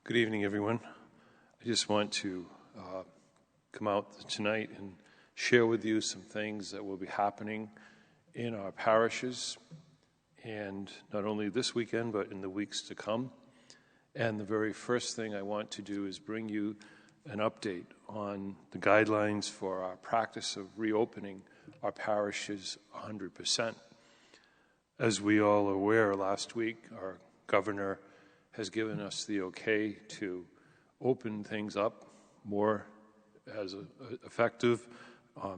Good evening, everyone. I just want to come out tonight and share with you some things that will be happening in our parishes, and not only this weekend, but in the weeks to come. And the very first thing I want to do is bring you an update on the guidelines for our practice of reopening our parishes 100%. As we all are aware, last week our governor has given us the okay to open things up more as effective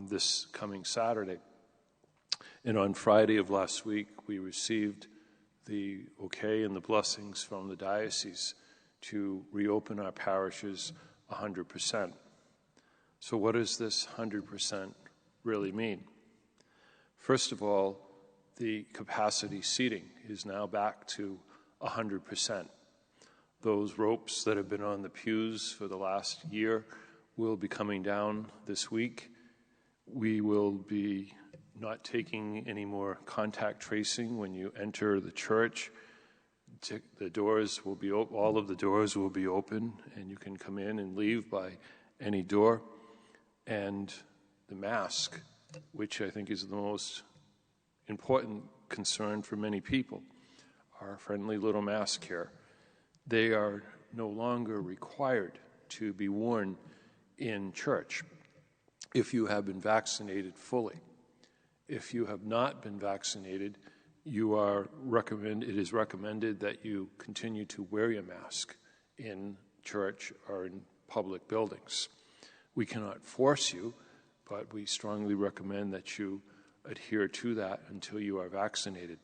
this coming Saturday. And on Friday of last week, we received the okay and the blessings from the diocese to reopen our parishes 100%. So what does this 100% really mean? First of all, the capacity seating is now back to 100%. Those ropes that have been on the pews for the last year will be coming down this week. We will be not taking any more contact tracing when you enter the church. The doors will be all of the doors will be open, and you can come in and leave by any door. And the mask, which I think is the most important concern for many people, our friendly little mask here, they are no longer required to be worn in church if you have been vaccinated fully. If you have not been vaccinated, it is recommended that you continue to wear your mask in church or in public buildings. We cannot force you, but we strongly recommend that you adhere to that until you are vaccinated.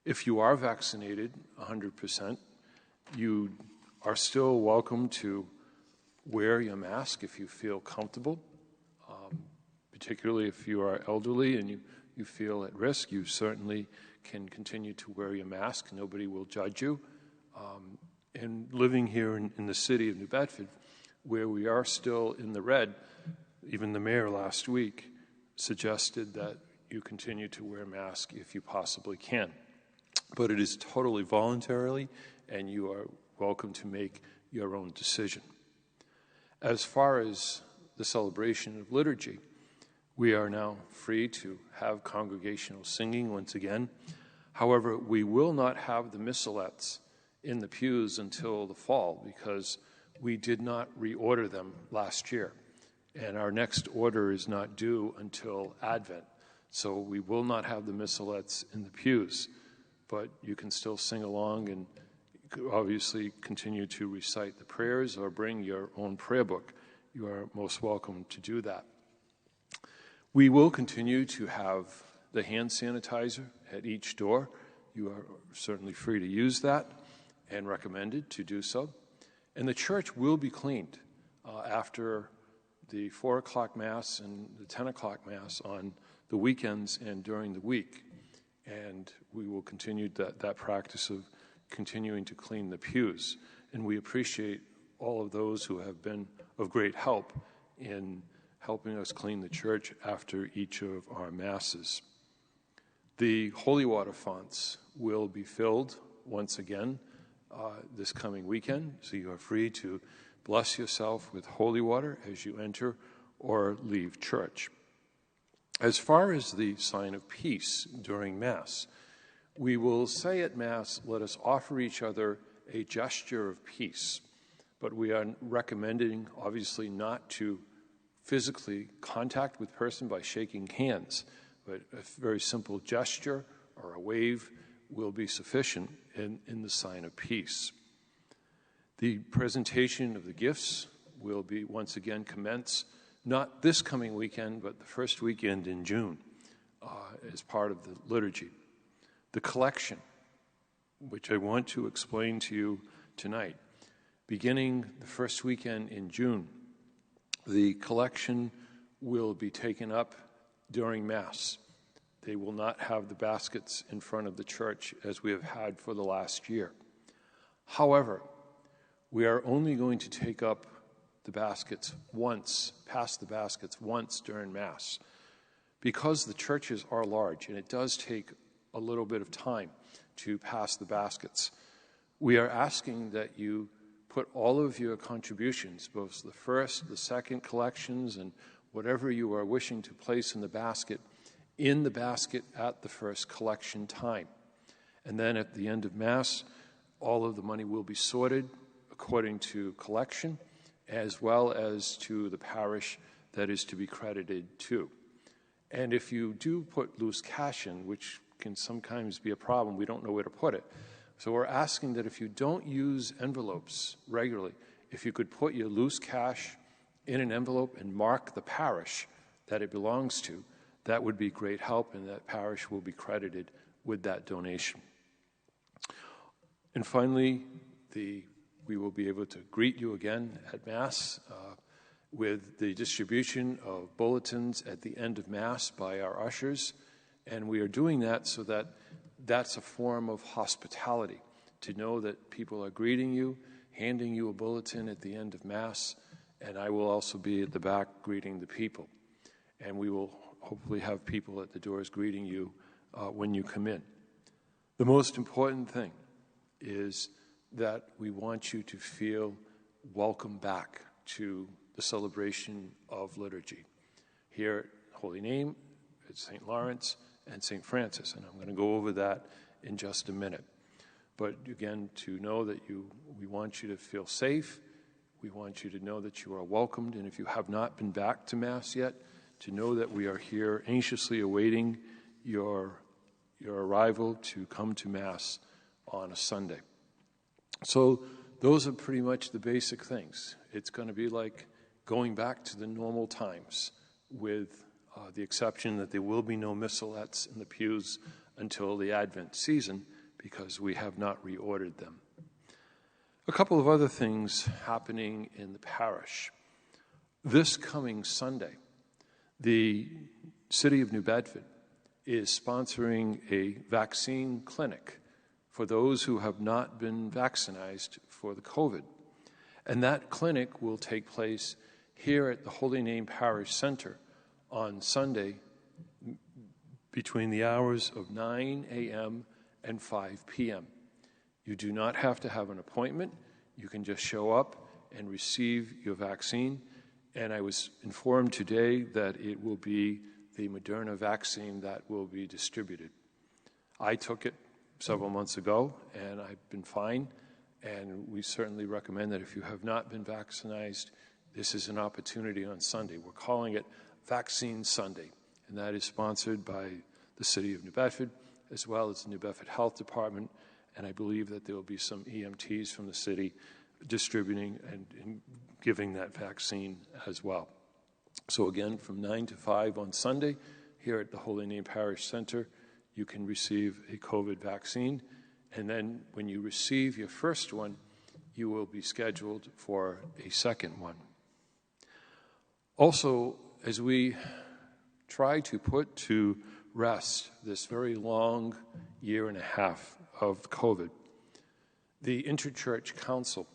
If you are vaccinated 100%, you are still welcome to wear your mask if you feel comfortable, particularly if you are elderly and you feel at risk. You certainly can continue to wear your mask. Nobody will judge you. And living here in the city of New Bedford, where we are still in the red, even the mayor last week suggested that you continue to wear a mask if you possibly can. But it is totally voluntarily, and you are welcome to make your own decision. As far as the celebration of liturgy, we are now free to have congregational singing once again. However, we will not have the missalettes in the pews until the fall because we did not reorder them last year. And our next order is not due until Advent. So we will not have the missalettes in the pews, but you can still sing along and obviously continue to recite the prayers or bring your own prayer book. You are most welcome to do that. We will continue to have the hand sanitizer at each door. You are certainly free to use that and recommended to do so. And the church will be cleaned after the 4 o'clock Mass and the 10 o'clock Mass on the weekends and during the week. And we will continue that practice of continuing to clean the pews. And we appreciate all of those who have been of great help in helping us clean the church after each of our Masses. The holy water fonts will be filled once again this coming weekend, so you are free to bless yourself with holy water as you enter or leave church. As far as the sign of peace during Mass, we will say at Mass, let us offer each other a gesture of peace. But we are recommending, obviously, not to physically contact with person by shaking hands, but a very simple gesture or a wave will be sufficient in the sign of peace. The presentation of the gifts will be once again commence, not this coming weekend, but the first weekend in June as part of the liturgy. The collection, which I want to explain to you tonight, beginning the first weekend in June, the collection will be taken up during Mass. They will not have the baskets in front of the church as we have had for the last year. However, we are only going to take up the baskets once, pass the baskets once during Mass, because the churches are large and it does take a little bit of time to pass the baskets. We are asking that you put all of your contributions, both the first, the second collections, and whatever you are wishing to place in the basket at the first collection time. And then at the end of Mass, all of the money will be sorted according to collection, as well as to the parish that is to be credited to. And if you do put loose cash in, which can sometimes be a problem, we don't know where to put it. So we're asking that if you don't use envelopes regularly, if you could put your loose cash in an envelope and mark the parish that it belongs to, that would be great help, and that parish will be credited with that donation. And finally, we will be able to greet you again at Mass with the distribution of bulletins at the end of Mass by our ushers. And we are doing that so that that's a form of hospitality, to know that people are greeting you, handing you a bulletin at the end of Mass, and I will also be at the back greeting the people. And we will hopefully have people at the doors greeting you when you come in. The most important thing is that we want you to feel welcome back to the celebration of liturgy. Here at Holy Name, at St. Lawrence, and St. Francis, and I'm going to go over that in just a minute. But again, to know that we want you to feel safe, we want you to know that you are welcomed, and if you have not been back to Mass yet, to know that we are here anxiously awaiting your arrival to come to Mass on a Sunday. So those are pretty much the basic things. It's going to be like going back to the normal times, with the exception that there will be no missalettes in the pews until the Advent season, because we have not reordered them. A couple of other things happening in the parish. This coming Sunday, the city of New Bedford is sponsoring a vaccine clinic for those who have not been vaccinated for the COVID. And that clinic will take place here at the Holy Name Parish Center on Sunday between the hours of 9 a.m. and 5 p.m. You do not have to have an appointment. You can just show up and receive your vaccine. And I was informed today that it will be the Moderna vaccine that will be distributed. I took it several months ago, and I've been fine. And we certainly recommend that if you have not been vaccinated, this is an opportunity on Sunday. We're calling it Vaccine Sunday, and that is sponsored by the City of New Bedford, as well as the New Bedford Health Department, and I believe that there will be some EMTs from the city distributing and giving that vaccine as well. So again, from 9 to 5 on Sunday, here at the Holy Name Parish Center, you can receive a COVID vaccine, and then when you receive your first one, you will be scheduled for a second one. Also, as we try to put to rest this very long year and a half of COVID, the Interchurch Council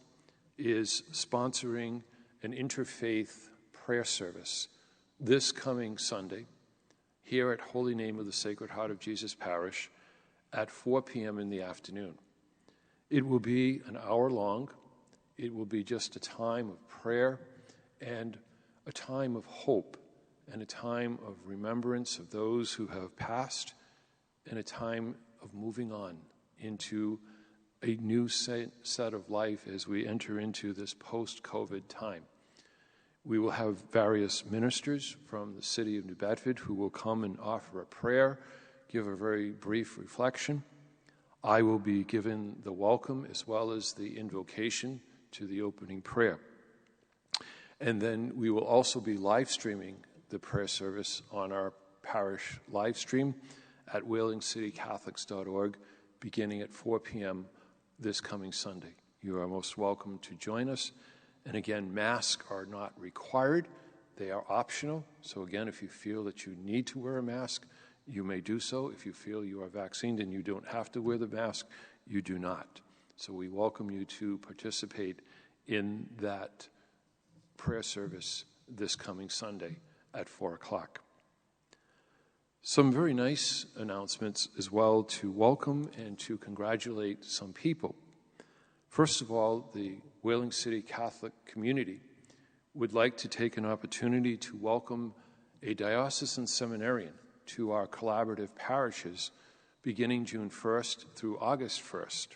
is sponsoring an interfaith prayer service this coming Sunday here at Holy Name of the Sacred Heart of Jesus Parish at 4 p.m. in the afternoon. It will be an hour long. It will be just a time of prayer and a time of hope and a time of remembrance of those who have passed and a time of moving on into a new set of life as we enter into this post-COVID time. We will have various ministers from the city of New Bedford who will come and offer a prayer, give a very brief reflection. I will be given the welcome as well as the invocation to the opening prayer. And then we will also be live streaming the prayer service on our parish live stream at WhalingCityCatholics.org beginning at 4 p.m. this coming Sunday. You are most welcome to join us. And again, masks are not required. They are optional. So again, if you feel that you need to wear a mask, you may do so. If you feel you are vaccinated and you don't have to wear the mask, you do not. So we welcome you to participate in that prayer service this coming Sunday at 4 o'clock. Some very nice announcements as well to welcome and to congratulate some people. First of all, the Whaling City Catholic community would like to take an opportunity to welcome a diocesan seminarian to our collaborative parishes beginning June 1st through August 1st.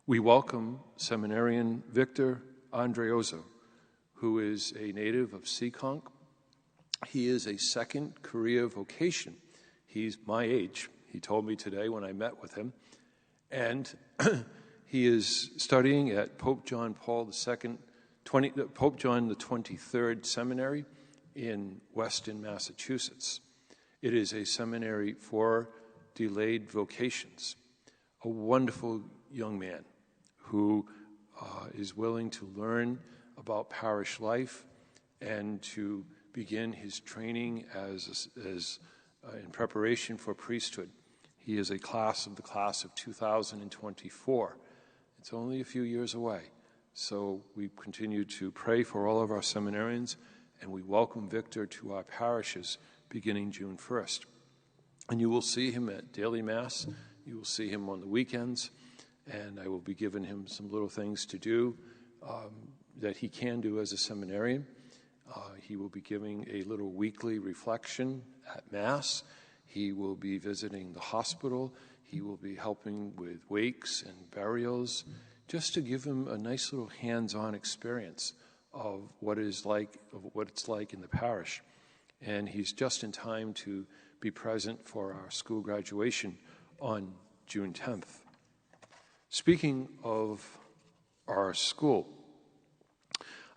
We welcome seminarian Victor Andreozzo, who is a native of Seekonk. He is a second career vocation. He's my age, he told me today when I met with him. And he is studying at Pope John Paul II, Pope John the 23rd Seminary in Weston, Massachusetts. It is a seminary for delayed vocations. A wonderful young man who is willing to learn about parish life and to begin his training as in preparation for priesthood. He is a class of 2024. It's only a few years away. So we continue to pray for all of our seminarians, and we welcome Victor to our parishes beginning June 1st. And you will see him at daily Mass. You will see him on the weekends, and I will be giving him some little things to do that he can do as a seminarian. He will be giving a little weekly reflection at Mass. He will be visiting the hospital. He will be helping with wakes and burials, just to give him a nice little hands-on experience of what it's like in the parish. And he's just in time to be present for our school graduation on June 10th. Speaking of our school,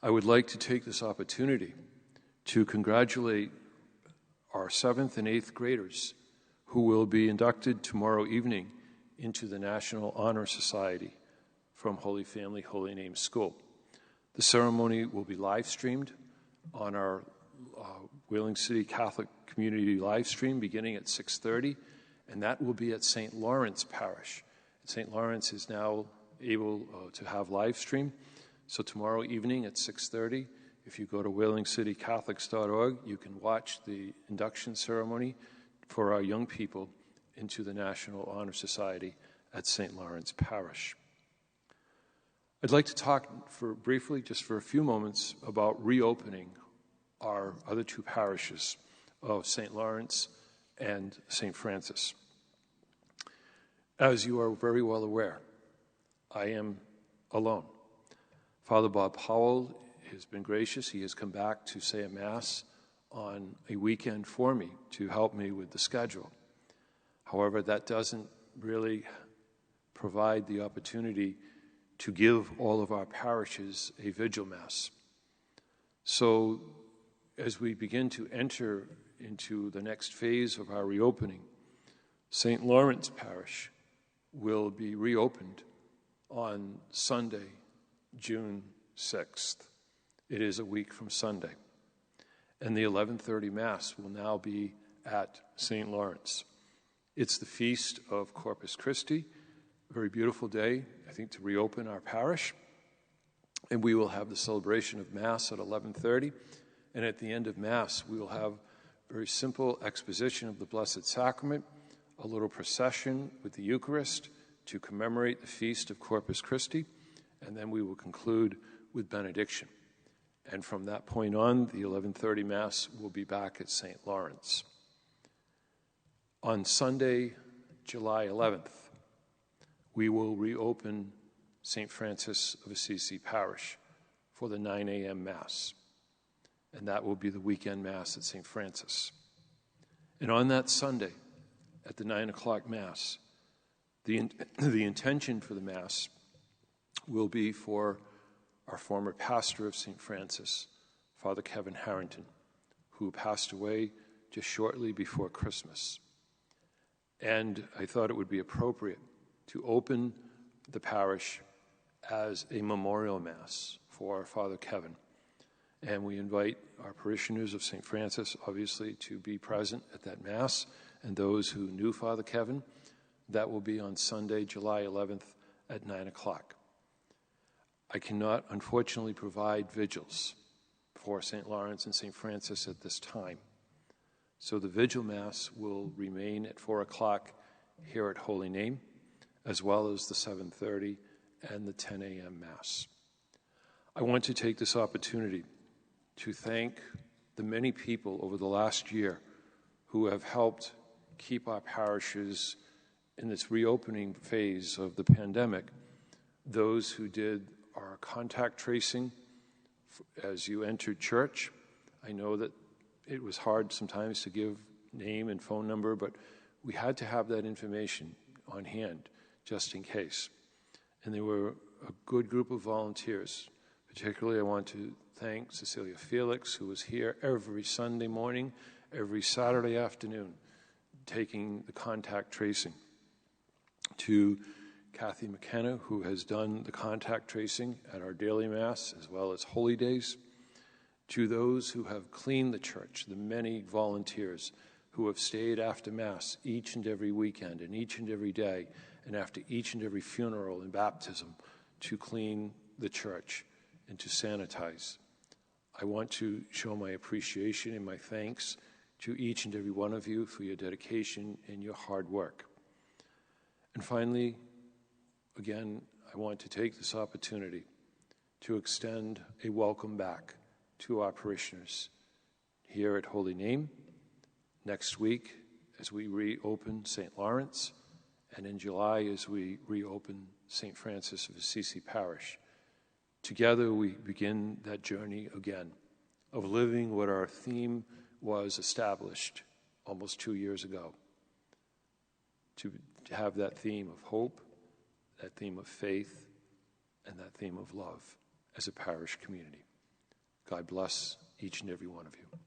I would like to take this opportunity to congratulate our 7th and 8th graders who will be inducted tomorrow evening into the National Honor Society from Holy Family, Holy Name School. The ceremony will be live streamed on our Whaling City Catholic Community live stream beginning at 6:30, and that will be at St. Lawrence Parish. St. Lawrence is now able to have live stream, so tomorrow evening at 6:30, if you go to whalingcitycatholics.org, you can watch the induction ceremony for our young people into the National Honor Society at St. Lawrence Parish. I'd like to talk briefly, just for a few moments, about reopening our other two parishes of St. Lawrence and St. Francis. As you are very well aware, I am alone. Father Bob Powell has been gracious. He has come back to say a Mass on a weekend for me to help me with the schedule. However, that doesn't really provide the opportunity to give all of our parishes a vigil Mass. So as we begin to enter into the next phase of our reopening, St. Lawrence Parish will be reopened on Sunday, June 6th. It is a week from Sunday. And the 11:30 Mass will now be at St. Lawrence. It's the feast of Corpus Christi, a very beautiful day, I think, to reopen our parish. And we will have the celebration of Mass at 11:30. And at the end of Mass, we will have a very simple exposition of the Blessed Sacrament, a little procession with the Eucharist to commemorate the feast of Corpus Christi, and then we will conclude with benediction. And from that point on, the 11:30 Mass will be back at St. Lawrence. On Sunday, July 11th, we will reopen St. Francis of Assisi Parish for the 9 a.m. Mass. And that will be the weekend Mass at St. Francis. And on that Sunday, at the 9 o'clock Mass, the intention for the Mass will be for our former pastor of St. Francis, Father Kevin Harrington, who passed away just shortly before Christmas. And I thought it would be appropriate to open the parish as a memorial Mass for Father Kevin. And we invite our parishioners of St. Francis, obviously, to be present at that Mass, and those who knew Father Kevin. That will be on Sunday, July 11th at 9 o'clock. I cannot, unfortunately, provide vigils for St. Lawrence and St. Francis at this time. So the vigil Mass will remain at 4 o'clock here at Holy Name, as well as the 7:30 and the 10 a.m. Mass. I want to take this opportunity to thank the many people over the last year who have helped keep our parishes in this reopening phase of the pandemic. Those who did our contact tracing as you entered church. I know that it was hard sometimes to give name and phone number, but we had to have that information on hand just in case. And there were a good group of volunteers. Particularly, I want to thank Cecilia Felix, who was here every Sunday morning, every Saturday afternoon, taking the contact tracing. To Kathy McKenna, who has done the contact tracing at our daily Mass as well as Holy Days. To those who have cleaned the church, the many volunteers who have stayed after Mass each and every weekend and each and every day and after each and every funeral and baptism to clean the church and to sanitize. I want to show my appreciation and my thanks to each and every one of you for your dedication and your hard work. And finally, again, I want to take this opportunity to extend a welcome back to our parishioners here at Holy Name, next week as we reopen St. Lawrence, and in July as we reopen St. Francis of Assisi Parish. Together we begin that journey again of living what our theme was established almost 2 years ago, to have that theme of hope, that theme of faith, and that theme of love as a parish community. God bless each and every one of you.